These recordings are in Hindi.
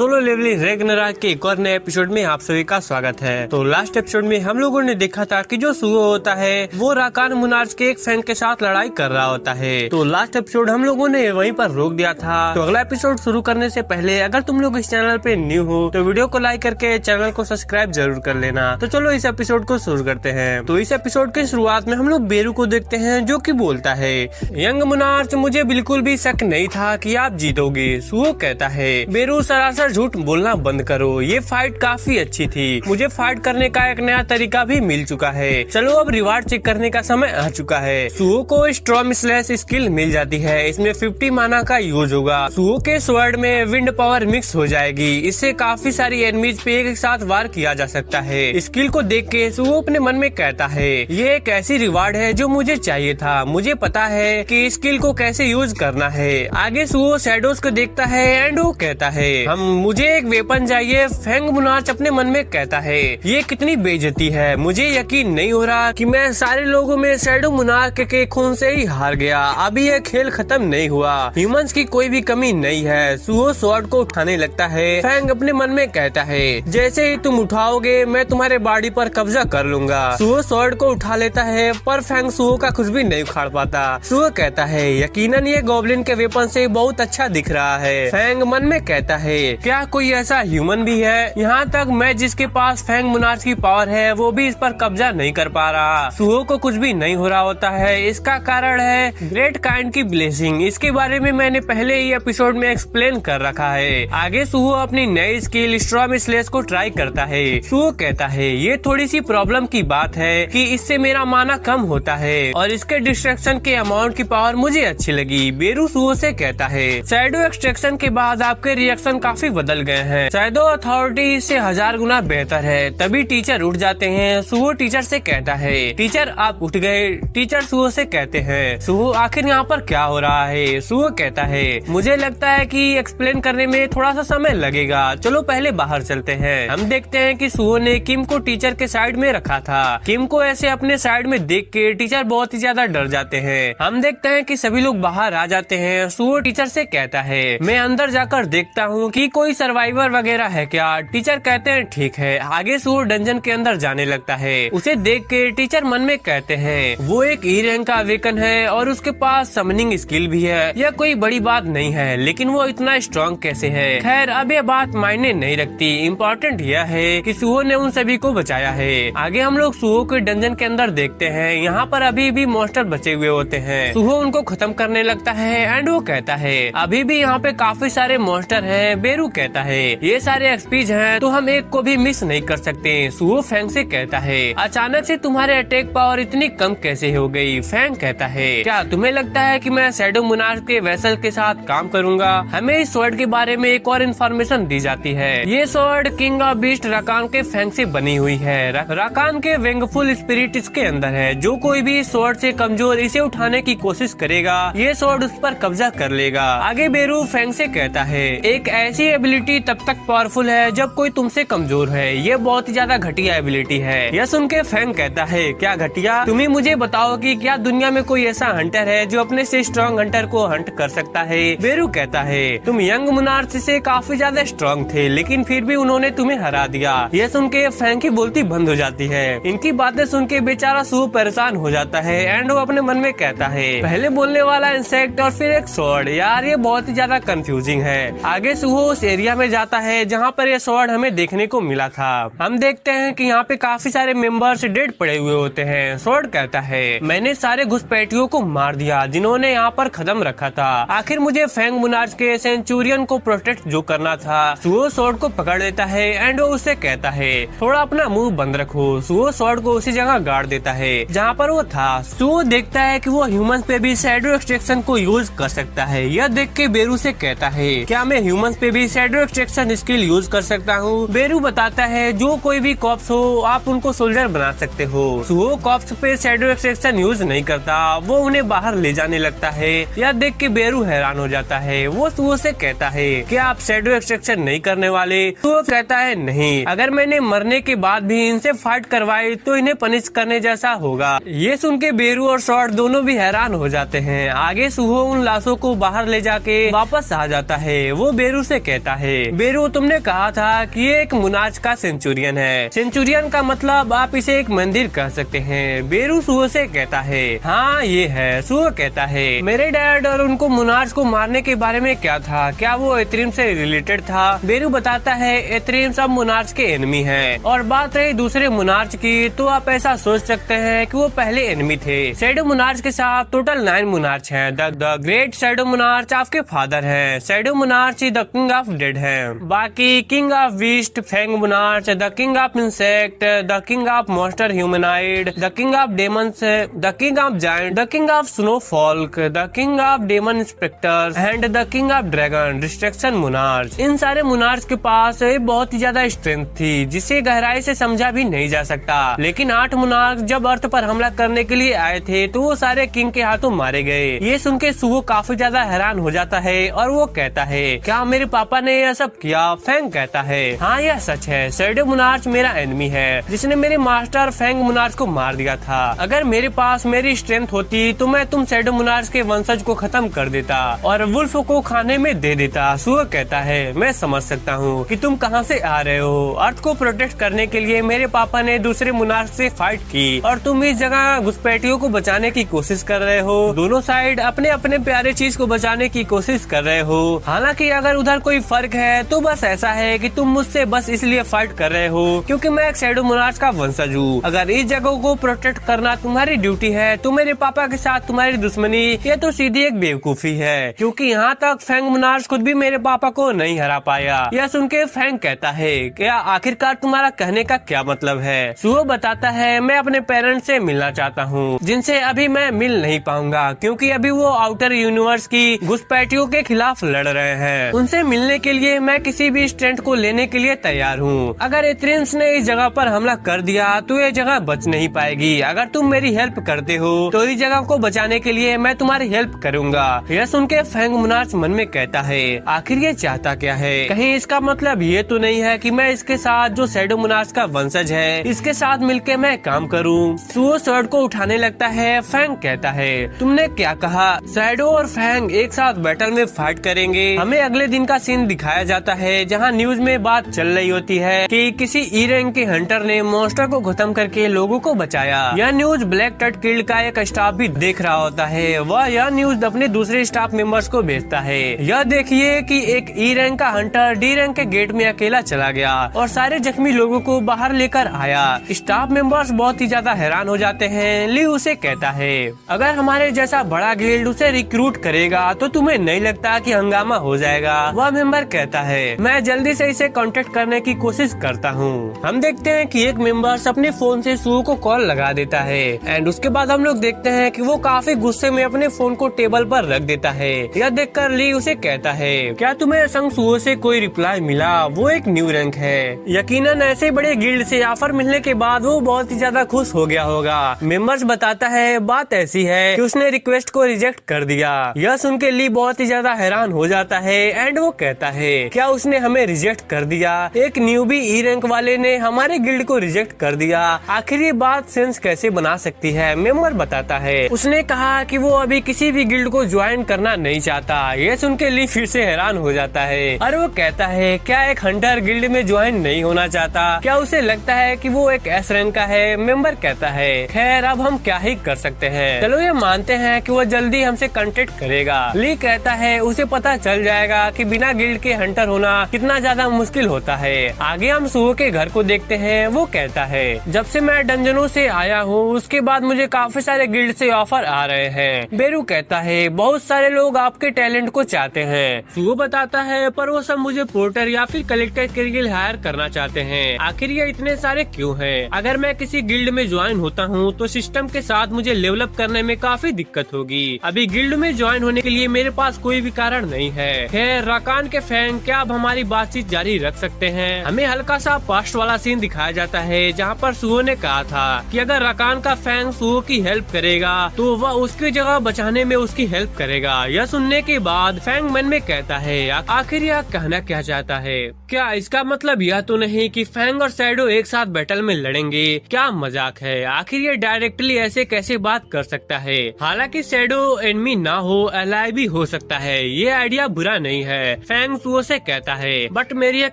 सोलो लेवलिंग रैग्नारॉक के एक और नए एपिसोड में आप सभी का स्वागत है। तो लास्ट एपिसोड में हम लोगों ने देखा था कि जो सुगो होता है वो राकान मोनार्च के एक फैंग के साथ लड़ाई कर रहा होता है। तो लास्ट एपिसोड हम लोगों ने वहीं पर रोक दिया था। तो अगला एपिसोड शुरू करने से पहले अगर तुम लोग इस चैनल पे न्यू हो तो वीडियो को लाइक करके चैनल को सब्सक्राइब जरूर कर लेना। तो चलो इस एपिसोड को शुरू करते हैं। तो इस एपिसोड के शुरुआत में हम लोग बेरू को देखते हैं जो की बोलता है, यंग मोनार्च मुझे बिल्कुल भी शक नहीं था कि आप जीतोगे। सुगो कहता है, बेरू सरासर झूठ बोलना बंद करो, ये फाइट काफी अच्छी थी, मुझे फाइट करने का एक नया तरीका भी मिल चुका है। चलो अब रिवार्ड चेक करने का समय आ चुका है। सुगो को स्टॉर्म स्लैश स्किल मिल जाती है, इसमें 50 माना का यूज होगा। सुगो के स्वर्ड में विंड पावर मिक्स हो जाएगी, इससे काफी सारी एनिमीज पे एक साथ वार किया जा सकता है। स्किल को देख के सुगो अपने मन में कहता है, ये एक ऐसी रिवार्ड है जो मुझे चाहिए था, मुझे पता है कि स्किल को कैसे यूज करना है। आगे सुगो शैडोज को देखता है एंड वो कहता है, मुझे एक वेपन चाहिए। फैंग मोनार्च अपने मन में कहता है, ये कितनी बेइज्जती है, मुझे यकीन नहीं हो रहा कि मैं सारे लोगों में शैडो मोनार्च के खून से ही हार गया। अभी ये खेल खत्म नहीं हुआ, ह्यूमंस की कोई भी कमी नहीं है। सुगो स्वॉर्ड को उठाने लगता है। फैंग अपने मन में कहता है, जैसे ही तुम उठाओगे मैं तुम्हारे बॉडी पर कब्जा कर लूंगा। सुगो स्वॉर्ड को उठा लेता है पर फैंग सुगो का कुछ भी नहीं उखाड़ पाता। सुगो कहता है, यकीनन ये गॉब्लिन के वेपन से बहुत अच्छा दिख रहा है। फैंग मन में कहता है, क्या कोई ऐसा ह्यूमन भी है? यहाँ तक मैं जिसके पास फैंग मोनार्च की पावर है वो भी इस पर कब्जा नहीं कर पा रहा। सुगो को कुछ भी नहीं हो रहा होता है, इसका कारण है ग्रेट काइंड की ब्लेसिंग। इसके बारे में मैंने पहले ही एपिसोड में एक्सप्लेन कर रखा है। आगे सुगो अपनी नई स्किल स्टॉर्म स्लैश को ट्राई करता है। सुगो कहता है, ये थोड़ी सी प्रॉब्लम की बात है कि इससे मेरा माना कम होता है और इसके डिस्ट्रैक्शन के अमाउंट की पावर मुझे अच्छी लगी। बेरू सुगो से कहता है, शैडो एक्सट्रैक्शन के बाद आपके रिएक्शन काफी बदल गए हैं, शैडो अथॉरिटी से 1000 गुना बेहतर है। तभी टीचर उठ जाते हैं। सुगो टीचर से कहता है, टीचर आप उठ गए। टीचर सुगो से कहते हैं, सुगो आखिर यहाँ पर क्या हो रहा है? सुगो कहता है, मुझे लगता है कि एक्सप्लेन करने में थोड़ा सा समय लगेगा, चलो पहले बाहर चलते हैं। हम देखते हैं कि सुगो ने किम को टीचर के साइड में रखा था। किम को ऐसे अपने साइड में देख के टीचर बहुत ही ज्यादा डर जाते हैं। हम देखते हैं कि सभी लोग बाहर आ जाते हैं। सुगो टीचर से कहता है, मैं अंदर जाकर देखता हूँ कि कोई सर्वाइवर वगैरह है क्या? टीचर कहते हैं, ठीक है। आगे सुगो डंजन के अंदर जाने लगता है। उसे देख के टीचर मन में कहते हैं, वो एक ई रैंक का अवेकन है और उसके पास समनिंग स्किल भी है। यह कोई बड़ी बात नहीं है, लेकिन वो इतना स्ट्रॉन्ग कैसे है? खैर अब ये बात मायने नहीं रखती, इम्पोर्टेंट यह है कि सुगो ने उन सभी को बचाया है। आगे हम लोग सुगो के डंजन के अंदर देखते हैं। यहाँ पर अभी भी मॉन्स्टर बचे हुए होते हैं। सुगो उनको खत्म करने लगता है एंड वो कहता है, अभी भी यहाँ पे काफी सारे मॉन्स्टर हैं। बेरू कहता है, ये सारे एक्सपीज हैं तो हम एक को भी मिस नहीं कर सकते। सुगो फैंग से कहता है, अचानक से तुम्हारे अटैक पावर इतनी कम कैसे हो गई? फैंग कहता है, क्या तुम्हें लगता है कि मैं शैडो मोनार्च के वेसल के साथ काम करूंगा? हमें इस स्वॉर्ड के बारे में एक और इन्फॉर्मेशन दी जाती है। ये स्वॉर्ड किंग ऑफ बीस्ट राकान के फैंग से बनी हुई है। राकान के वेंगफुल स्पिरिट इसके अंदर है। जो कोई भी स्वॉर्ड से कमजोर इसे उठाने की कोशिश करेगा, ये स्वॉर्ड उस पर कब्जा कर लेगा। आगे बेरू फैंग से कहता है, एक ऐसी एबिलिटी तब तक पावरफुल है जब कोई तुमसे कमजोर है। ये बहुत ही ज्यादा घटिया एबिलिटी है। यह सुन के फैंग कहता है, क्या घटिया? तुम्हें मुझे बताओ कि क्या दुनिया में कोई ऐसा हंटर है जो अपने से स्ट्रॉन्ग हंटर को हंट कर सकता है? बेरू कहता है, तुम यंग मोनार्च से काफी ज्यादा स्ट्रॉन्ग थे, लेकिन फिर भी उन्होंने तुम्हें हरा दिया। यह सुन के फैंग की बोलती बंद हो जाती है। इनकी बातें सुन के बेचारा सुगो परेशान हो जाता है एंड वो अपने मन में कहता है, पहले बोलने वाला इंसेक्ट और फिर एक स्वॉर्ड, यार ये बहुत ही ज्यादा कंफ्यूजिंग है। आगे सुगो उस एरिया में जाता है जहाँ पर ये स्वॉर्ड हमें देखने को मिला था। हम देखते हैं कि यहाँ पे काफी सारे मेंबर्स डेड पड़े हुए होते हैं। स्वॉर्ड कहता है, मैंने सारे घुसपैठियों को मार दिया जिन्होंने यहाँ पर कदम रखा था। आखिर मुझे फैंग मोनार्च के सेंचुरियन को प्रोटेक्ट जो करना था। सुगो स्वॉर्ड को पकड़ लेता है एंड वो उससे कहता है, थोड़ा अपना मुंह बंद रखो। सुगो स्वॉर्ड को उसी जगह गाड़ देता है जहाँ पर वो था। सुगो देखता है कि वो ह्यूमंस पे भी शैडो एक्सट्रैक्शन को यूज कर सकता है। यह देख के बेरू से कहता है, क्या मैं ह्यूमंस पे भी शैडो एक्सट्रैक्शन स्किल यूज कर सकता हूँ? बेरू बताता है, जो कोई भी कॉप्स हो आप उनको सोल्जर बना सकते हो। सुगो कॉप्स पे शैडो एक्सट्रैक्शन यूज नहीं करता, वो उन्हें बाहर ले जाने लगता है। यह देख के बेरू हैरान हो जाता है। वो सुगो से कहता है, क्या आप शैडो एक्सट्रैक्शन नहीं करने वाले? सुगो कहता है, नहीं, अगर मैंने मरने के बाद भी इनसे फाइट करवाई तो इन्हें पनिश करने जैसा होगा। ये सुन के बेरू और स्वॉर्ड दोनों भी हैरान हो जाते हैं। आगे सुगो उन लाशों को बाहर ले जाके वापस आ जाता है। वो बेरू से कहता कहता है, बेरू तुमने कहा था कि ये एक मुनार्च का सेंचुरियन है। सेंचुरियन का मतलब आप इसे एक मंदिर कह सकते हैं। बेरू सुओ से कहता है, हाँ ये है। सुओ कहता है, मेरे डैड और उनको मुनार्च को मारने के बारे में क्या था, क्या वो एथेरियम से रिलेटेड था? बेरू बताता है, एथेरियम सब मुनार्च के एनिमी है। और बात रही दूसरे मुनार्च की, तो आप ऐसा सोच सकते हैं कि वो पहले एनिमी थे। शैडो मुनार्च के साथ टोटल 9 मुनार्च हैं। द ग्रेट शैडो मुनार्च आपके फादर हैं। Shadow monarch the king of dead है। बाकी king of beast fang monarch, the king of insect, the king of monster humanoid, the king of demons, the king of giant, the king of snowfolk, the king of demon inspectors and the king of dragon destruction monarch. इन सारे मुनार्च के पास बहुत ही ज्यादा स्ट्रेंथ थी, जिसे गहराई से समझा भी नहीं जा सकता। लेकिन 8 मुनार्च जब अर्थ पर हमला करने के लिए आए थे, तो वो सारे किंग के हाथों मारे गए। ये सुन के सुओ काफी ज्यादा हैरान हो जाता है और वो कहता है, क्या मेरे पापा ने यह सब किया? फैंग कहता है, हाँ यह सच है। शैडो मुनार्च मेरा एनिमी है, जिसने मेरे मास्टर फैंग मुनार्च को मार दिया था। अगर मेरे पास मेरी स्ट्रेंथ होती तो मैं तुम शैडो मुनार्च के वंशज को खत्म कर देता और वुल्फ को खाने में दे देता। सुओ कहता है, मैं समझ सकता हूँ कि तुम कहाँ से आ रहे हो। अर्थ को प्रोटेक्ट करने के लिए मेरे पापा ने दूसरे मुनार्च से फाइट की और तुम इस जगह घुसपैठियों को बचाने की कोशिश कर रहे हो। दोनों साइड अपने अपने प्यारे चीज को बचाने की कोशिश कर रहे हो। हालांकि अगर उधर कोई फर्क है तो बस ऐसा है कि तुम मुझसे बस इसलिए फाइट कर रहे हो क्योंकि मैं एक शैडो मुनार्च का वंशज हूँ। अगर इस जगह को प्रोटेक्ट करना तुम्हारी ड्यूटी है तो मेरे पापा के साथ तुम्हारी दुश्मनी ये तो सीधी एक बेवकूफी है, क्योंकि यहाँ तक फैंग मुनार्च खुद भी मेरे पापा को नहीं हरा पाया। यह सुन के फैंग कहता है, क्या आखिरकार तुम्हारा कहने का क्या मतलब है? सुओ बताता है, मैं अपने पेरेंट्स से मिलना चाहता हूँ, जिनसे अभी मैं मिल नहीं पाऊंगा क्योंकि अभी वो आउटर यूनिवर्स की घुसपैठियों के खिलाफ लड़ रहे हैं। उनसे मिलने के लिए मैं किसी भी स्ट्रेंथ को लेने के लिए तैयार हूँ। अगर एथेरियंस ने इस जगह पर हमला कर दिया तो ये जगह बच नहीं पाएगी। अगर तुम मेरी हेल्प करते हो तो इस जगह को बचाने के लिए मैं तुम्हारी हेल्प करूंगा। यह सुन के फैंग मुनार्च मन में कहता है, आखिर ये चाहता क्या है? कहीं इसका मतलब ये तो नहीं है कि मैं इसके साथ जो शैडो मुनार्च का वंशज है इसके साथ मिलके मैं काम करूं। सुओ स्वॉर्ड को उठाने लगता है। फैंग कहता है, तुमने क्या कहा? शैडो और फैंग एक साथ बैटल में फाइट करेंगे। हमें अगले दिन का सीन दिखाया जाता है जहाँ न्यूज में बात चल रही होती है कि किसी ई रैंक के हंटर ने मॉन्स्टर को खत्म करके लोगों को बचाया। यह न्यूज ब्लैक टट किल्ड का एक स्टाफ भी देख रहा होता है। वह यह न्यूज अपने दूसरे स्टाफ मेंबर्स को भेजता है। यह देखिए कि एक ई रैंक का हंटर डी रैंक के गेट में अकेला चला गया और सारे जख्मी लोगों को बाहर लेकर आया। स्टाफ मेंबर्स बहुत ही ज्यादा हैरान हो जाते हैं। ली उसे कहता है, अगर हमारे जैसा बड़ा गिल्ड उसे रिक्रूट करेगा तो तुम्हें नहीं लगता कि हंगामा हो जाएगा? वह मेंबर कहता है, मैं जल्दी से इसे कांटेक्ट करने की कोशिश करता हूँ। हम देखते हैं कि एक मेंबर्स अपने फोन से सुओ को कॉल लगा देता है एंड उसके बाद हम लोग देखते हैं कि वो काफी गुस्से में अपने फोन को टेबल पर रख देता है। यह देखकर ली उसे कहता है, क्या तुम्हें संग सुओ से कोई रिप्लाई मिला? वो एक न्यू रैंक है। यकीनन ऐसे बड़े गिल्ड से ऑफर मिलने के बाद वो बहुत ही ज्यादा खुश हो गया होगा। मेंबर्स बताता है, बात ऐसी है कि उसने रिक्वेस्ट को रिजेक्ट कर दिया। यह सुन के ली बहुत ही ज्यादा हैरान हो जाता है एंड वो कहता है, क्या उसने हमें रिजेक्ट कर दिया? एक न्यूबी ई रैंक वाले ने हमारे गिल्ड को रिजेक्ट कर दिया। आखिर ये बात सेंस कैसे बना सकती है? मेंबर बताता है, उसने कहा कि वो अभी किसी भी गिल्ड को ज्वाइन करना नहीं चाहता। ये सुन के ली फिर से हैरान हो जाता है और वो कहता है, क्या एक हंटर गिल्ड में ज्वाइन नहीं होना चाहता? क्या उसे लगता है कि वो एक एस रैंक का है? मेंबर कहता है, खैर अब हम क्या ही कर सकते हैं, चलो ये मानते हैं कि वो जल्दी हमसे कांटेक्ट करेगा। ली कहता है, उसे पता चल जाएगा कि बिना गिल्ड के हंटर होना कितना ज्यादा मुश्किल होता है। आगे हम सुओ के घर को देखते हैं। वो कहता है, जब से मैं डंजनों से आया हूँ उसके बाद मुझे काफी सारे गिल्ड से ऑफर आ रहे हैं। बेरू कहता है, बहुत सारे लोग आपके टैलेंट को चाहते हैं। सुओ बताता है, पर वो सब मुझे पोर्टर या फिर कलेक्टर के लिए हायर करना चाहते हैं। आखिर ये इतने सारे क्यों हैं? अगर मैं किसी गिल्ड में ज्वाइन होता हूँ तो सिस्टम के साथ मुझे लेवलअप करने में काफी दिक्कत होगी। अभी गिल्ड में ज्वाइन होने के लिए मेरे पास कोई भी कारण नहीं है। खैर राकान के फैंग, क्या अब हमारी बातचीत जारी रख सकते हैं? हमें हल्का सा पास्ट वाला सीन दिखाया जाता है जहाँ पर सुओ ने कहा था कि अगर राकान का फैंग सुओ की हेल्प करेगा तो वह उसकी जगह बचाने में उसकी हेल्प करेगा। यह सुनने के बाद फैंग मन में कहता है, आखिर यह कहना क्या चाहता है? क्या इसका मतलब यह तो नहीं कि फैंग और शैडो एक साथ बैटल में लड़ेंगे? क्या मजाक है? आखिर ये डायरेक्टली ऐसे कैसे बात कर सकता है? हालांकि शैडो एनिमी ना हो, एलाय भी हो सकता है। ये आइडिया बुरा नहीं है। फैंग फेंग सुओ से कहता है, बट मेरी एक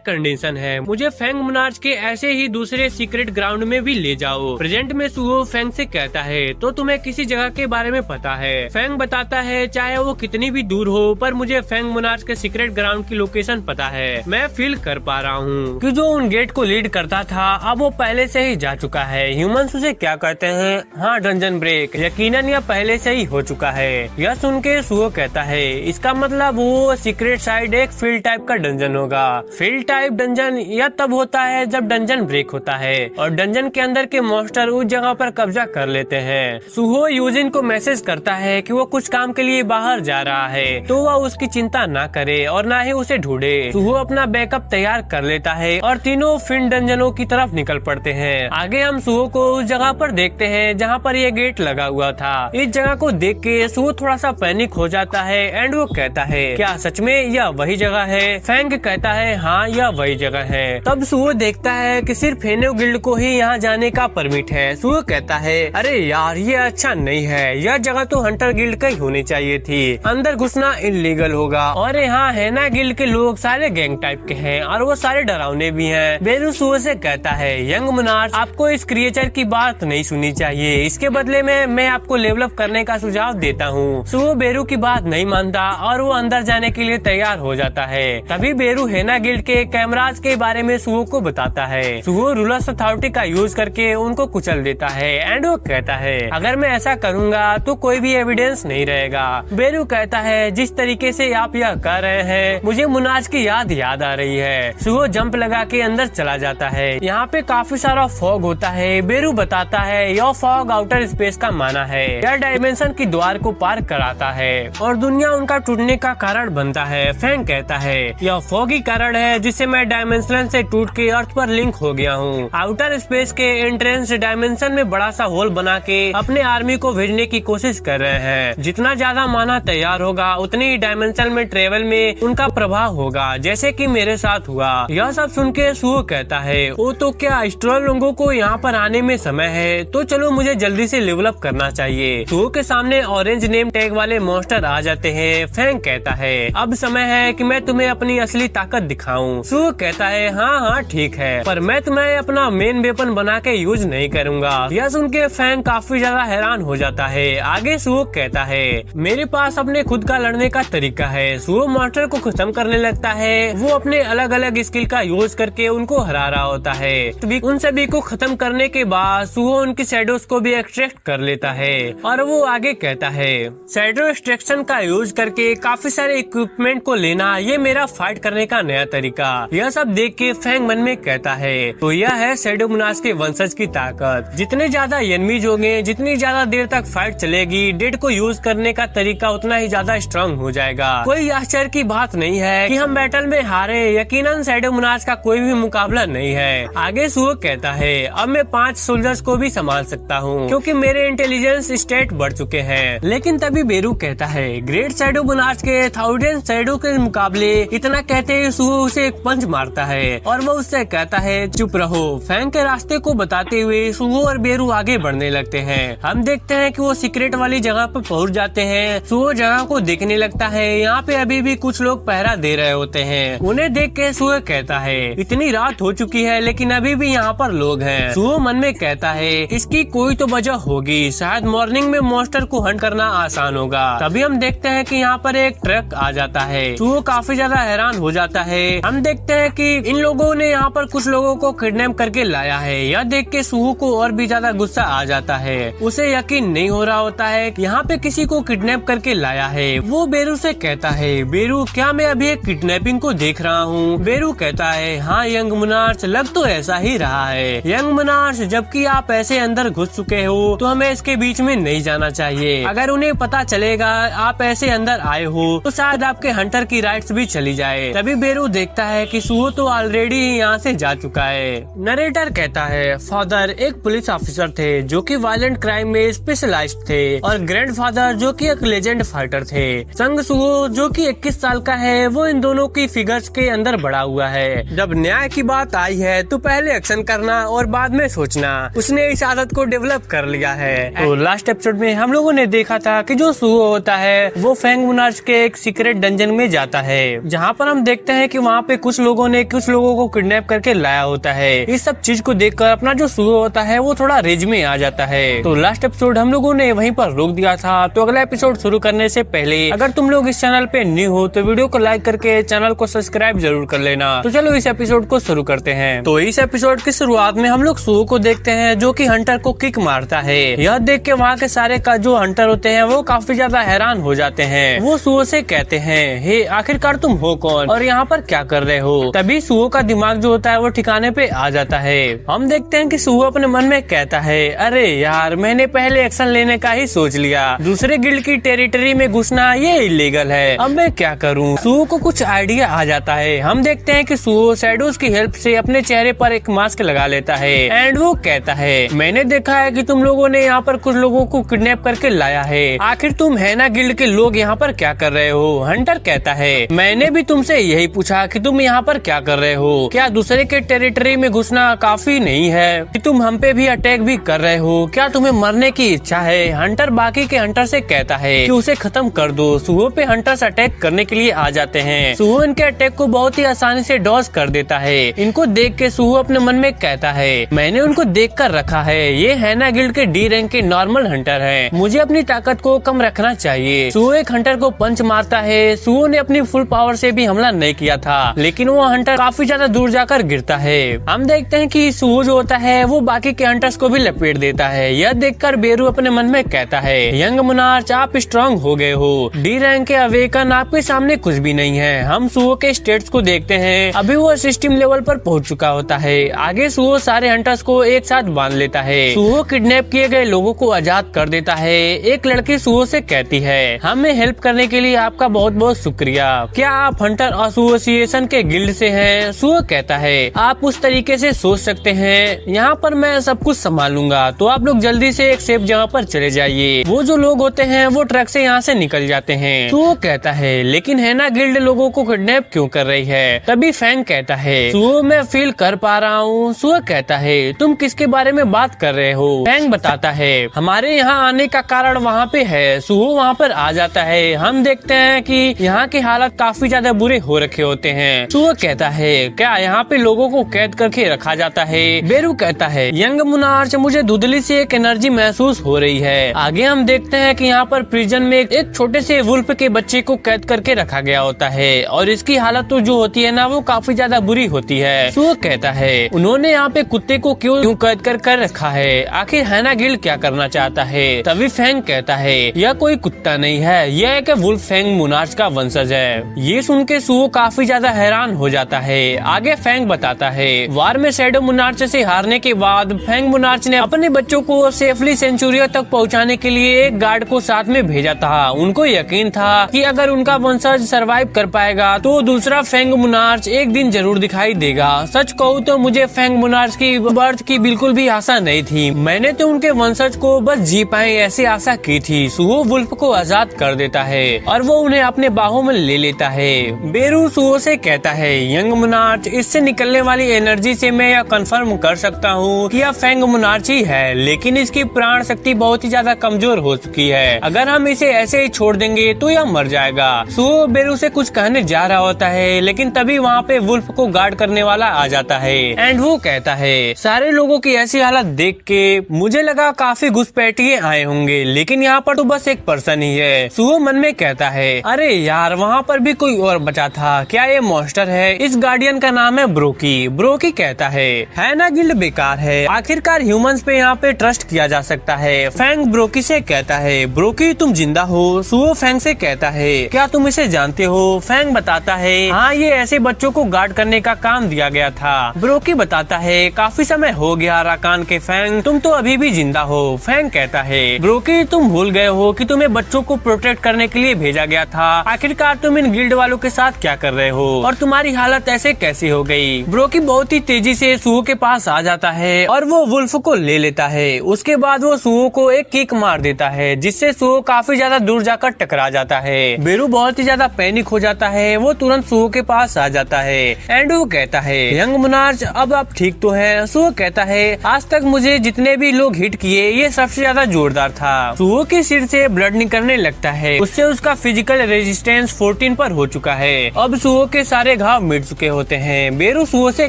कंडीशन है, मुझे फेंग मुनार्च के ऐसे ही दूसरे सीक्रेट ग्राउंड में भी ले जाओ। प्रेजेंट में सुओ फेंग से कहता है, तो तुम्हें किसी जगह के बारे में पता है? फेंग बताता है, चाहे वो कितनी भी दूर हो, पर मुझे फेंग मुनार्च के सीक्रेट ग्राउंड की लोकेशन पता है। मैं फील कर पा रहा हूँ कि जो उन गेट को लीड करता था अब वो पहले से ही जा चुका है। ह्यूमंस उसे क्या कहते हैं? हाँ, डंजन ब्रेक। यकीनन यह पहले से ही हो चुका है। यह सुन के सुओ कहता है, इसका मतलब वो सीक्रेट साइड एक फील्ड टाइप का डंजन होगा। फील्ड टाइप डंजन यह तब होता है जब डंजन ब्रेक होता है और डंजन के अंदर के मॉन्स्टर उस जगह पर कब्जा कर लेते हैं। सुहो यूजिन को मैसेज करता है कि वो कुछ काम के लिए बाहर जा रहा है, तो वह उसकी चिंता ना करे और ना ही उसे ढूंढे। सुहो अपना बैकअप तैयार कर लेता है और तीनों फिन डंजनों की तरफ निकल पड़ते हैं। आगे हम सुहो को उस जगह पर देखते हैं जहाँ पर यह गेट लगा हुआ था। इस जगह को देख के सुहो थोड़ा सा पैनिक हो जाता है एंड वो कहता है, क्या सच में यह वही जगह है? फेंग कहता है, हाँ यह वही जगह है। तब सुहो देखता है कि सिर्फ हेनो गिल्ड को ही यहाँ जाने का परमिट है। सुहो कहता है, अरे यार ये अच्छा नहीं है, यह जगह तो हंटर गिल्ड का ही होनी चाहिए थी, अंदर घुसना इलीगल होगा। और यहाँ हेना गिल्ड के लोग सारे गैंग टाइप के हैं और वो सारे डरावने भी हैं। बेरू सुहो से कहता है, यंग मुनार्च आपको इस क्रिएचर की बात नहीं सुननी चाहिए, इसके बदले में मैं आपको लेवल अप करने का सुझाव देता हूँ। सुहो बेरू की बात नहीं मानता और वो अंदर जाने के लिए तैयार हो जाता है। तभी बेरू हेना गिल्ड के कैमराज के बारे में सुहो को बताता है। सुहो रूलर्स अथॉरिटी का यूज करके उनको कुचल देता है एंड वो कहता है, अगर मैं ऐसा करूँगा तो कोई भी एविडेंस नहीं रहेगा। बेरू कहता है, जिस तरीके से आप यह कर रहे हैं मुझे मुनार्च की याद आ रही है। सुहो जंप लगा के अंदर चला जाता है। यहाँ पे काफी सारा फॉग होता है। बेरू बताता है, यह फॉग आउटर स्पेस का माना है, यह डायमेंशन की द्वार को पार कराता है और दुनिया उनका टूटने का कारण बनता है। फेंग कहता है, यह फॉग ही कारण है जिससे मैं डायमेंशन से टूट के अर्थ पर लिंक हो गया हूँ। आउटर स्पेस के एंट्रेंस डायमेंशन में बड़ा सा होल बना के अपने आर्मी को भेजने की कोशिश कर रहे हैं। जितना ज्यादा माना तैयार होगा उतनी ही डायमेंशन में ट्रेवल में उनका प्रभाव होगा, जैसे कि मेरे साथ हुआ। यह सब सुन के सुहो कहता है, वो तो क्या स्ट्रॉल लोगों को यहाँ पर आने में समय है, तो चलो मुझे जल्दी से लेवल अप करना चाहिए। सुहो के सामने ऑरेंज नेम टैग वाले मॉन्स्टर आ जाते हैं। फेंग कहता है, अब समय है कि मैं तुम्हें अपनी असली ताकत दिखाऊं। सुहो कहता है, हाँ ठीक है, पर मैं तुम्हें अपना मेन वेपन बना के यूज नहीं करूंगा। यह सुन के फेंग काफी ज्यादा हैरान हो जाता है। आगे सुहो कहता है, मेरे पास अपने खुद का लड़ने का तरीका है। सुहो मॉन्स्टर को खत्म करने लगता है। वो अपने अलग अलग स्किल का यूज करके उनको हरा रहा होता है। उन सभी को खत्म करने के बाद सुहो उनकी शैडोज को भी एक्सट्रैक्ट कर लेता है और वो आगे कहता है, शैडो एक्सट्रैक्शन का यूज करके काफी सारे इक्विपमेंट को लेना ये मेरा फाइट करने का नया तरीका। यह सब देख के फेंग मन में कहता है, तो यह है शैडो मुनार्च के वंशज की ताकत। जितने ज्यादा एनिमीज होंगे, जितनी ज्यादा देर तक फाइट चलेगी, डेड को यूज करने का तरीका उतना ही ज्यादा स्ट्रांग हो जाएगा। कोई आश्चर्य की बात नहीं है कि हम बैटल में हारे। यकीनन शैडो मुनार्च का कोई भी मुकाबला नहीं है। आगे सुहो कहता है, अब मैं 5 सोल्जर्स को भी संभाल सकता हूँ क्योंकि मेरे इंटेलिजेंस स्टेट बढ़ चुके हैं। लेकिन तभी बेरू कहता है, ग्रेट शैडो मुनार्च के 1000 शैडो के मुकाबले। इतना कहते ही सुहो उसे एक पंच मारता है और वो उससे कहता है, चुप रहो। फेंग के रास्ते को बताते हुए सुहो और बेरू आगे बढ़ने लगते हैं। हम देखते हैं कि वो सीक्रेट वाली जगह पर पहुंच जाते हैं। सुहो जगह को देखने लगता है। यहाँ पे अभी भी कुछ लोग पहरा दे रहे होते हैं। उन्हें देख के सुहो कहता है, इतनी रात हो चुकी है लेकिन अभी भी यहाँ पर लोग हैं। सुहो मन में कहता है, इसकी कोई तो वजह होगी, शायद मॉर्निंग में मॉन्स्टर को हंट करना आसान होगा। तभी हम देखते हैं कि यहाँ पर एक ट्रक आ जाता है। सुहो काफी ज्यादा हैरान हो जाता है। हम देखते हैं कि इन लोगों ने यहाँ पर कुछ लोगों को किडनैप करके लाया है। यह देख के सुहो को और भी ज्यादा गुस्सा आ जाता है। उसे यकीन नहीं हो रहा होता है कि यहाँ पे किसी को किडनैप करके लाया है। वो बेरू से कहता है, बेरू क्या मैं अभी एक किडनैपिंग को देख रहा हूँ? बेरू कहता है, हाँ यंग मुनार्च, लग तो ऐसा ही रहा है। यंग मुनार्च, जबकि आप ऐसे अंदर घुस चुके हो तो हमें इसके बीच में नहीं जाना चाहिए। अगर उन्हें पता चलेगा आप ऐसे अंदर आए हो तो शायद आपके हंटर की राइट्स भी चली जाए। तभी बेरू देखता है कि सुहो तो ऑलरेडी यहाँ से जा चुका है। नरेटर कहता है, फादर एक पुलिस ऑफिसर थे जो कि वायलेंट क्राइम में स्पेशलाइज्ड थे और ग्रैंडफादर जो कि एक लेजेंड फाइटर थे। संग सुहो जो कि 21 साल का है, वो इन दोनों की फिगर्स के अंदर बड़ा हुआ है। जब न्याय की बात आई है तो पहले एक्शन करना और बाद में सोचना। उसने इस आदत को डेवलप कर लिया है। तो लास्ट एपिसोड में हम लोगों ने देखा था कि जो सुहो होता है वो फेंग मुनार्च के एक सीक्रेट डंजन में जाता है जहाँ पर हम देखते हैं कि वहाँ पे कुछ लोगों ने कुछ लोगों को किडनैप करके लाया होता है। इस सब चीज को देखकर अपना जो सुहो होता है वो थोड़ा रेज में आ जाता है। तो लास्ट एपिसोड हम लोगों ने वहीं पर रोक दिया था। तो अगला एपिसोड शुरू करने से पहले अगर तुम लोग इस चैनल पे न्यू हो तो वीडियो को लाइक करके चैनल को सब्सक्राइब जरूर कर लेना। तो चलो इस एपिसोड को शुरू करते हैं। तो इस एपिसोड की शुरुआत में हम लोग सुहो को देखते हैं जो कि हंटर को किक मारता है। यह देख के वहाँ के सारे का जो हंटर होते हैं वो काफी ज्यादा हैरान हो जाते हैं। वो सुहो से कहते हैं, हे आखिरकार तुम हो कौन और यहाँ पर क्या कर रहे हो। तभी सुहो का दिमाग जो होता है वो ठिकाने पे आ जाता है। हम देखते हैं कि सुहो अपने मन में कहता है, अरे यार मैंने पहले एक्शन लेने का ही सोच लिया। दूसरे गिल्ड की टेरिटरी में घुसना ये इलीगल है। अब मैं क्या करूँ। सुहो को कुछ आइडिया आ जाता है। हम देखते हैं कि सुहो शैडोज की हेल्प से अपने चेहरे पर एक मास्क लगा लेता है एंड वो कहता है, मैंने देखा है कि तुम लोगों ने यहाँ पर कुछ लोगों को किडनैप करके लाया है। आखिर तुम हैना गिल्ड के लोग यहाँ पर क्या कर रहे हो। हंटर कहता है, मैंने भी तुमसे यही पूछा कि तुम यहाँ पर क्या कर रहे हो। क्या दूसरे के टेरिटरी में घुसना काफी नहीं है कि तुम हम पे भी अटैक भी कर रहे हो। क्या तुम्हें मरने की इच्छा है। हंटर बाकी के हंटर से कहता है कि उसे खत्म कर दो। सुहो पे हंटर्स अटैक करने के लिए आ जाते हैं। सुहो इनके अटैक को बहुत ही आसानी से डॉज कर देता है। इनको देख के सुहो अपने मन में कहता है, मैंने उनको देख कर रखा है। ये हैना गिल्ड के डी रैंक के नॉर्मल हंटर हैं। मुझे अपनी ताकत को कम रखना चाहिए। सुहो एक हंटर को पंच मारता है। सुहो ने अपनी फुल पावर से भी हमला नहीं किया था लेकिन वो हंटर काफी ज्यादा दूर जाकर गिरता है। हम देखते हैं कि सुहो जो होता है वो बाकी के हंटर्स को भी लपेट देता है। यह देखकर बेरू अपने मन में कहता है, यंग मोनार्च आप स्ट्रांग हो गए हो। डी रैंक के अवेकन आपके सामने कुछ भी नहीं है। हम सुहो के स्टेट्स को देखते हैं। अभी वो सिस्टम लेवल पर पहुंच चुका होता है। आगे सुहो सारे हंटर्स को एक साथ बांध लेता है। सुहो किडनैप किए गए लोगों को आजाद कर देता है। एक लड़की सुहो से कहती है, हमें हेल्प करने के लिए आपका बहुत बहुत शुक्रिया। क्या आप हंटर एसोसिएशन के गिल्ड से हैं? सुहो कहता है, आप उस तरीके से सोच सकते हैं। यहाँ पर मैं सब कुछ संभालूंगा। तो आप लोग जल्दी से एक सेफ जगह पर चले जाइए। वो जो लोग होते हैं वो ट्रक से यहाँ से निकल जाते हैं। सुहो कहता है, लेकिन हैना गिल्ड लोगों को किडनैप क्यों कर रही है। तभी फैंग कहता है, सुहो मैं फील कर पा रहा हूँ। सुहो कहता है, तुम किसके बारे में बात कर रहे हो। फैंग बताता है, हमारे यहाँ आने का कारण वहाँ पे है। सुहो वहाँ पर आ जाता है। हम देखते हैं कि यहाँ की हालत काफी ज्यादा बुरे हो रखे होते हैं। सुहो कहता है, क्या यहाँ पे लोगों को कैद करके रखा जाता है। बेरू कहता है, यंग मोनार्च मुझे धुंधली से एक एनर्जी महसूस हो रही है। आगे हम देखते हैं कि यहाँ पर प्रिजन में एक छोटे से वुल्फ के बच्चे को कैद करके रखा गया होता है और इसकी हालत तो जो होती है ना वो काफी ज्यादा बुरी होती है। सुहो कहता है, उन्होंने यहाँ पे कुत्ते को क्यों कैद कर रखा है। आखिर हैना गिल्ड क्या करना चाहता है। तभी फैंग कहता है, यह कोई कुत्ता नहीं है, यह एक वुल्फ फैंग मोनार्च का वंशज है। ये सुन के सुहो काफी ज्यादा हैरान हो जाता है। आगे फैंग बताता है, वार में शैडो मोनार्च से हारने के बाद फैंग मोनार्च ने अपने बच्चों को सेफली सेंचुरिया तक पहुंचाने के लिए एक गार्ड को साथ में भेजा था। उनको यकीन था कि अगर उनका वंशज सरवाइव कर पाएगा तो दूसरा फैंग मोनार्च एक दिन जरूर दिखाई देगा। सच कहूँ तो मुझे फैंग मोनार्च की बर्थ की बिल्कुल भी आशा नहीं थी। मैंने तो उनके वंशज को बस जी पाए ऐसी आशा की थी। सुहो वुल्फ को आजाद कर देता है और वो उन्हें अपने बाहों में ले लेता है। बेरू सुहो से कहता है, यंग मोनार्च इससे निकलने वाली एनर्जी से मैं यह कंफर्म कर सकता हूँ कि यह फैंग मोनार्च ही है, लेकिन इसकी प्राण शक्ति बहुत ही ज्यादा कमजोर हो चुकी है। अगर हम इसे ऐसे ही छोड़ देंगे तो यह मर जाएगा। सुहो बेरू से कुछ कहने जा रहा होता है लेकिन तभी वहाँ पे वुल्फ को गार्ड करने वाला आ जाता है एंड वो कहता है, सारे लोगों की ऐसी हालत देख के मुझे लगा काफी घुसपैठिए आए होंगे लेकिन यहाँ पर तो बस एक पर्सन ही है। सुहो मन में कहता है, अरे यार वहाँ पर भी कोई और बचा था। क्या ये मॉन्स्टर है। इस गार्डियन का नाम है ब्रोकी। ब्रोकी कहता है, हैना गिल्ड बेकार है। आखिरकार ह्यूमंस पे यहाँ पे ट्रस्ट किया जा सकता है। फैंग ब्रोकी से कहता है, ब्रोकी तुम जिंदा हो। सुहो फैंग से कहता है, क्या तुम इसे जानते हो। फैंग बताता है, हाँ ये ऐसे बच्चों को गार्ड करने का काम दिया गया था। ब्रोकी बताता है, काफी समय हो गया राकान के फैंग, तुम तो अभी भी जिंदा हो। फैंग कहता है, ब्रोकी तुम भूल गए हो कि तुम्हें बच्चों को प्रोटेक्ट करने के लिए भेजा गया था। आखिरकार तुम इन गिल्ड वालों के साथ क्या कर रहे हो और तुम्हारी हालत ऐसे कैसे हो गई। ब्रोकी बहुत ही तेजी से सुहो के पास आ जाता है और वो वुल्फ को ले लेता है। उसके बाद वो सुहो को एक किक मार देता है जिससे सुहो काफी ज्यादा दूर जाकर टकरा जाता है। बेरू बहुत ही ज्यादा पैनिक हो जाता है। वो तुरंत सुहो के पास आ जाता है एंड वो कहता है, यंग मोनार्च अब आप ठीक तो है। सुहो कहता है, आज तक मुझे जितने भी लोग हिट किए ये सबसे ज्यादा जोरदार था। सुहो के सिर से ब्लड निकलने लगता है। उससे उसका फिजिकल रेजिस्टेंस 14 पर हो चुका है। अब सुओ के सारे घाव मिट चुके होते हैं। बेरू सुओ से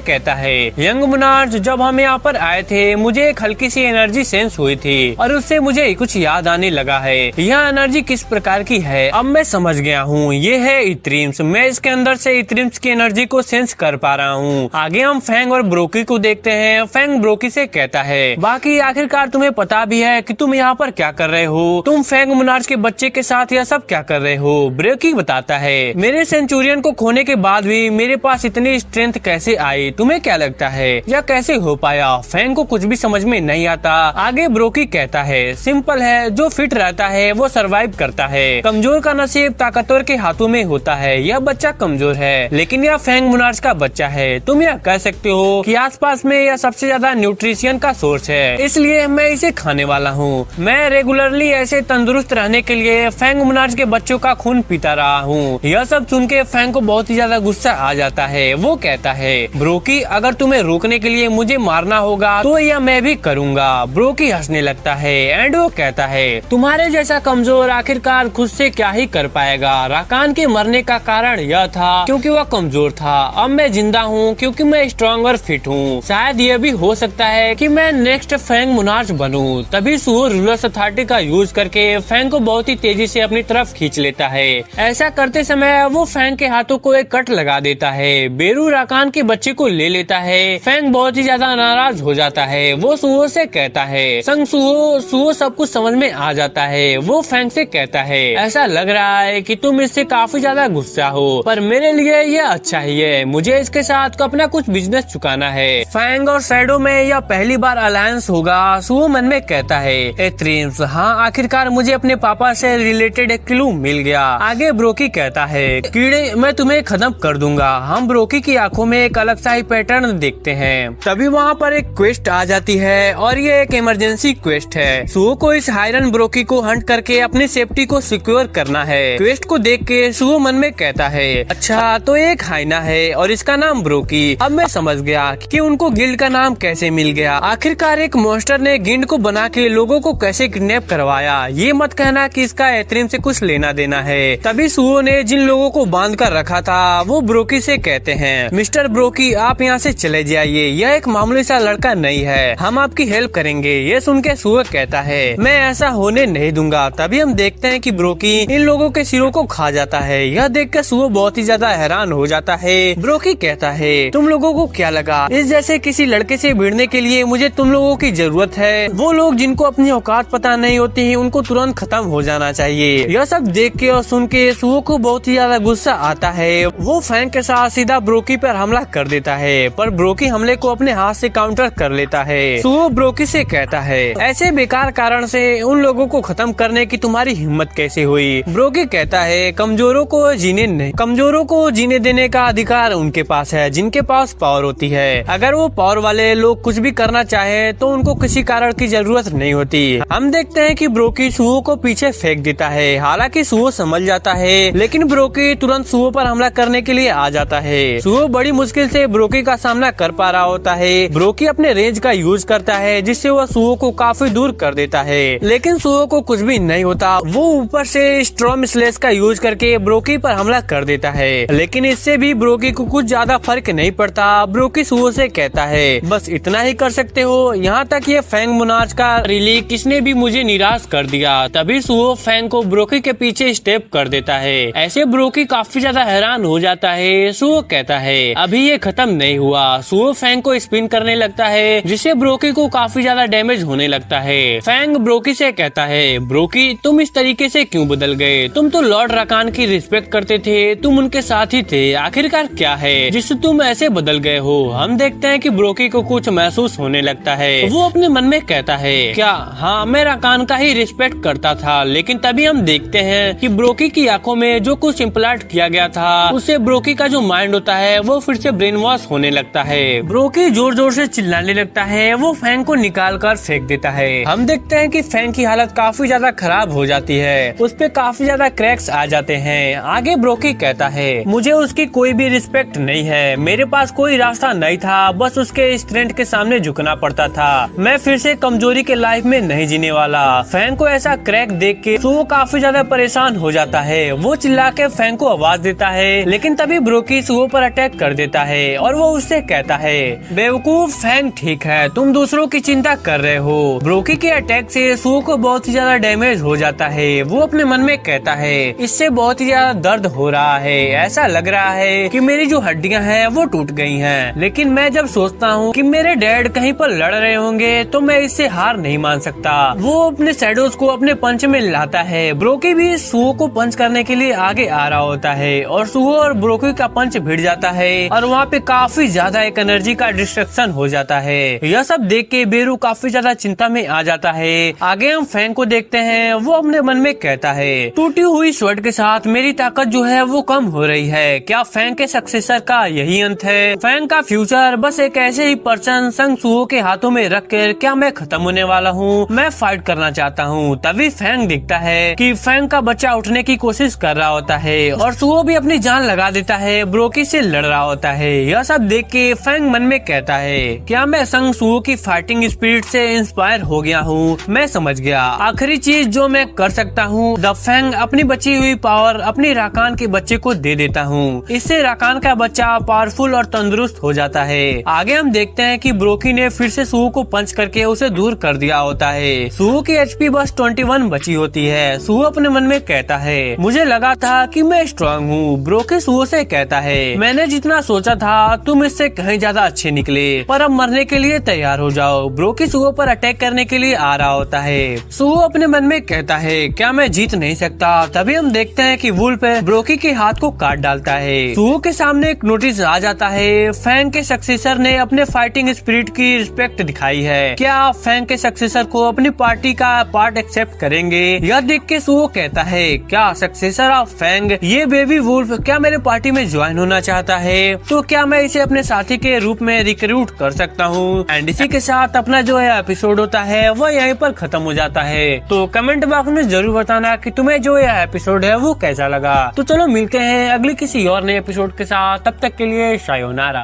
कहता है, यंग मोनार्च, जब हम यहाँ पर आए थे मुझे एक हल्की सी एनर्जी सेंस हुई थी और उससे मुझे कुछ याद आने लगा है। यह एनर्जी किस प्रकार की है अब मैं समझ गया हूँ, ये है इथ्रीम्स। मैं इसके अंदर से इथ्रीम्स की एनर्जी को सेंस कर पा रहा हूँ। आगे हम फैंग और ब्रोकी को देखते हैं। फैंग ब्रोकी से कहता है, बाकी आखिरकार तुम्हें पता भी है कि तुम यहाँ पर क्या कर रहे हो? तुम फैंग मोनार्च के बच्चे के साथ यह सब क्या कर रहे हो? ब्रोकी बताता है, मेरे सेंचुरियन को खोने के बाद भी मेरे पास इतनी स्ट्रेंथ कैसे आई? तुम्हें क्या लगता है यह कैसे हो पाया? फैंग को कुछ भी समझ में नहीं आता। आगे ब्रोकी कहता है, सिंपल है, जो फिट रहता है वो सरवाइव करता है। कमजोर का नसीब ताकतवर के हाथों में होता है। यह बच्चा कमजोर है लेकिन यह फैंग मोनार्च का बच्चा है। तुम यह कह सकते हो कि आसपास में यह सबसे ज्यादा न्यूट्रिशन का सोर्स है, इसलिए मैं इसे खाने वाला हूँ। मैं रेगुलरली ऐसे तंदुरुस्त रहने के लिए फैंग मोनार्च के बच्चों का खून पीता रहा हूँ। यह सब सुन के फैंग को बहुत ही ज्यादा गुस्सा आ जाता है। वो कहता है, ब्रोकी, अगर तुम्हें रोकने के लिए मुझे मारना होगा तो यह मैं भी करूँगा। ब्रोकी हंसने लगता है एंड वो कहता है, तुम्हारे जैसा कमजोर आखिरकार खुद से क्या ही कर पाएगा? राकान के मरने का कारण यह था क्योंकि वह कमजोर था। अब मैं जिंदा हूँ क्योंकि मैं स्ट्रॉन्ग और फिट हूँ। शायद यह भी हो सकता है कि मैं नेक्स्ट फैंग मोनार्च बनूं। तभी सुओ रूलर्स अथॉरिटी का यूज करके फैंग को बहुत ही तेजी से अपनी तरफ खींच लेता है। ऐसा करते समय वो फैंग के हाथों को एक कट लगा देता है। बेरू राकान के बच्चे को ले लेता है। फैंग बहुत ही ज्यादा नाराज हो जाता है। वो सुओ से कहता है, संग सुओ सब कुछ समझ में आ जाता है। वो फैंग से कहता है, ऐसा लग रहा है कि तुम इससे काफी ज्यादा गुस्सा हो, पर मेरे लिए यह अच्छा ही है। मुझे इसके साथ अपना कुछ बिजनेस चुकाना है। फैंग और शैडो में यह पहली बार अलायंस होगा। सुओ मन में कहता है, एथ्रीम्स, हाँ आखिरकार मुझे अपने पापा से रिलेटेड एक क्लू मिल गया। आगे ब्रोकी कहता है, कीड़े, मैं तुम्हें खत्म कर दूंगा। हम ब्रोकी की आंखों में एक अलग सा ही पैटर्न देखते हैं। तभी वहाँ पर एक क्वेस्ट आ जाती है और ये एक इमरजेंसी क्वेस्ट है। सुओ को इस हायरन ब्रोकी को हंट करके अपनी सेफ्टी को सिक्योर करना है। क्वेस्ट को देख के सुओ मन में कहता है, अच्छा तो एक हाइना है और इसका नाम ब्रोकी। अब मैं समझ गया कि उनको गिल्ड का नाम कैसे मिल गया। आखिरकार एक मॉन्स्टर ने गिल्ड को बना के लोगों को कैसे किडनैप करवाया। ये मत कहना कि इसका एथ्रीम से कुछ लेना देना है। तभी सुओ ने जिन लोगों को बांध कर रखा था वो ब्रोकी से कहते हैं, मिस्टर ब्रोकी, आप यहाँ से चले जाइए। यह एक मामूली सा लड़का नहीं है, हम आपकी हेल्प करेंगे। ये सुन के सुओ कहता है, मैं ऐसा होने नहीं दूंगा। तभी हम देखते हैं कि ब्रोकी इन लोगों के सिरों को खा जाता है। यह देख कर सुओ बहुत ही ज्यादा हैरान हो जाता है। ब्रोकी कहता है, तुम लोगों को क्या लगा इस जैसे किसी लड़के से भिड़ने के लिए मुझे तुम लोगों की जरूरत है? वो लोग जिनको अपनी औकात पता नहीं होती है उनको तुरंत खत्म हो जाना चाहिए। यह सब देख के और सुन के सुओ को बहुत ही ज्यादा गुस्सा आता है। वो फैंग के साथ सीधा ब्रोकी पर हमला कर देता है, पर ब्रोकी हमले को अपने हाथ से काउंटर कर लेता है। सुओ ब्रोकी से कहता है, ऐसे बेकार कारण से उन लोगों को खत्म करने की तुम्हारी हिम्मत कैसे हुई? ब्रोकी कहता है, कमजोरों को जीने देने का अधिकार उनके पास है जिनके पास पावर होती है। अगर वो पावर वाले लोग कुछ भी करना चाहे तो उनको किसी कारण की जरूरत नहीं होती। हम देखते हैं कि ब्रोकी सुओ को पीछे फेंक देता है। हालांकि सुओ संभल जाता है लेकिन ब्रोकी तुरंत सुओ पर हमला करने के लिए आ जाता है। सुओ बड़ी मुश्किल से ब्रोकी का सामना कर पा रहा होता है। ब्रोकी अपने रेंज का यूज करता है जिससे वह सुओ को काफी दूर कर देता है, लेकिन सुओ को कुछ भी नहीं होता। वो ऊपर से स्ट्रॉम स्लेश का यूज करके ब्रोकी पर हमला कर देता है, लेकिन इससे भी ब्रोकी को कुछ ज्यादा फर्क नहीं पड़ता। ब्रोकी सुओ से कहता है, बस इतना ही कर सकते हो। यहाँ तक ये फैंग मोनार्च का रिलीक किसने भी मुझे निराश कर दिया। तभी सुओ फैंग को ब्रोकी के पीछे स्टेप कर देता है। ऐसे ब्रोकी काफी ज्यादा हैरान हो जाता है। सुओ कहता है, अभी ये खत्म नहीं हुआ। सुओ फैंग को स्पिन करने लगता है जिससे ब्रोकी को काफी ज्यादा डैमेज होने लगता है। फैंग ब्रोकी से कहता है, ब्रोकी तुम इस तरीके से क्यों बदल गए? तुम तो लॉर्ड राकान की रिस्पेक्ट करते थे, तुम उनके साथ ही थे। आखिरकार क्या है जिससे तुम ऐसे बदल गए हो? हम देखते हैं कि ब्रोकी को कुछ महसूस होने लगता है। वो अपने मन में कहता है, क्या? हाँ, मैं राकान का ही रिस्पेक्ट करता था। लेकिन तभी हम देखते हैं कि ब्रोकी की आंखों में जो कुछ इम्प्लांट किया गया था उससे ब्रोकी का जो माइंड होता है वो फिर से ब्रेन वॉश होने लगता है। ब्रोकी जोर जोर से चिल्लाने लगता है। वो फैंग को निकाल कर फेंक देता है। हम देखते हैं कि फैंग की हालत काफी ज्यादा खराब हो जाती है। उस पे काफी ज्यादा क्रैक्स आ जाते हैं। आगे ब्रोकी कहता है, मुझे उसकी कोई भी रिस्पेक्ट नहीं है। मेरे पास कोई रास्ता नहीं था, बस उसके स्ट्रेंथ के सामने झुकना पड़ता था। मैं फिर से कमजोरी के लाइफ में नहीं जीने वाला। फैंग को ऐसा क्रैक देख के सुओ काफी ज्यादा परेशान हो जाता है। वो चिल्ला के फैंग को आवाज देता है, लेकिन तभी ब्रोकी सुओ पर अटैक कर देता है और वो उससे कहता है, बेवकूफ फैंग ठीक है, तुम दूसरों की चिंता कर रहे हो। ब्रोकी के अटैक से सुओ को बहुत ही ज्यादा डैमेज हो जाता है। वो अपने मन में कहता है, इससे बहुत ही ज्यादा दर्द हो रहा है, ऐसा लग रहा है कि मेरी जो हड्डियां हैं वो टूट गई हैं। लेकिन मैं जब सोचता हूँ कि मेरे डैड कहीं पर लड़ रहे होंगे तो मैं इससे हार नहीं मान सकता। वो अपने शैडोज को अपने पंच में लाता है। ब्रोकी भी सुओ को पंच करने के लिए आगे आ रहा होता है और सुओ और ब्रोकी का पंच भिड़ जाता है और वहाँ पे काफी ज्यादा एक एनर्जी का डिस्ट्रक्शन हो जाता है। यह सब देख के बेरू काफी ज्यादा चिंता में आ जाता है। आगे हम फैंग को देखते हैं। वो अपने मन में कहता है, टूटी हुई स्वर्ड के साथ मेरी ताकत जो है वो कम हो रही है। क्या फैंग के सक्सेसर का यही अंत है? फैंग का फ्यूचर बस एक ऐसे ही पर्सन संग सुओ के हाथों में रख कर क्या मैं खत्म होने वाला हूँ? मैं फाइट करना चाहता हूँ। तभी फैंग दिखता है कि फैंग का बच्चा उठने की कोशिश कर रहा होता है और सुओ भी अपनी जान लगा देता है, ब्रोकी से लड़ रहा होता है। यह सब देख के फैंग मन में कहता है, क्या मैं संग सुओ की फाइटिंग स्पिरिट से इंस्पायर हो गया हूँ? मैं समझ गया, आखिरी चीज जो मैं कर सकता हूँ, द फैंग अपनी बची हुई पावर अपनी राकान के बच्चे को दे देता हूँ। इससे राकान का बच्चा पावरफुल और तंदुरुस्त हो जाता है। आगे हम देखते हैं कि ब्रोकी ने फिर से सुओ को पंच करके उसे दूर कर दिया होता है। सुओ की एचपी बस 21 बची होती है। सुओ अपने मन में कहता है, मुझे लगा था कि मैं स्ट्रांग हूँ। ब्रोकी सुओ से कहता है, मैंने जितना सोचा था तुम इससे कहीं ज्यादा अच्छे निकले, पर अब मरने के लिए तैयार हो जाओ। ब्रोकी सुओ पर अटैक करने के लिए आ रहा होता है। सुओ अपने मन में कहता है, क्या मैं जीत नहीं सकता? तभी हम देखते हैं कि वुल्फ ब्रोकी के हाथ को काट डालता है। सुओ के सामने एक नोटिस आ जाता है, फैंग के सक्सेसर ने अपने फाइटिंग स्पिरिट की रिस्पेक्ट दिखाई है। क्या आप फैंग के सक्सेसर को अपनी पार्टी का पार्ट एक्सेप्ट करेंगे? यह देख के सुओ कहता है, क्या सक्सेसर ऑफ फैंग ये बेबी वुल्फ क्या मेरे पार्टी में ज्वाइन होना चाहता है? तो क्या मैं इसे अपने साथी के रूप में रिक्रूट कर सकता हूँ? एंड इसी के साथ अपना जो है एपिसोड होता है वह यहीं पर खत्म हो जाता है। तो कमेंट बॉक्स में जरूर बताना कि तुम्हें जो यह एपिसोड है वो कैसा लगा। तो चलो मिलते हैं अगले किसी और नए एपिसोड के साथ, तब तक के लिए सायोनारा।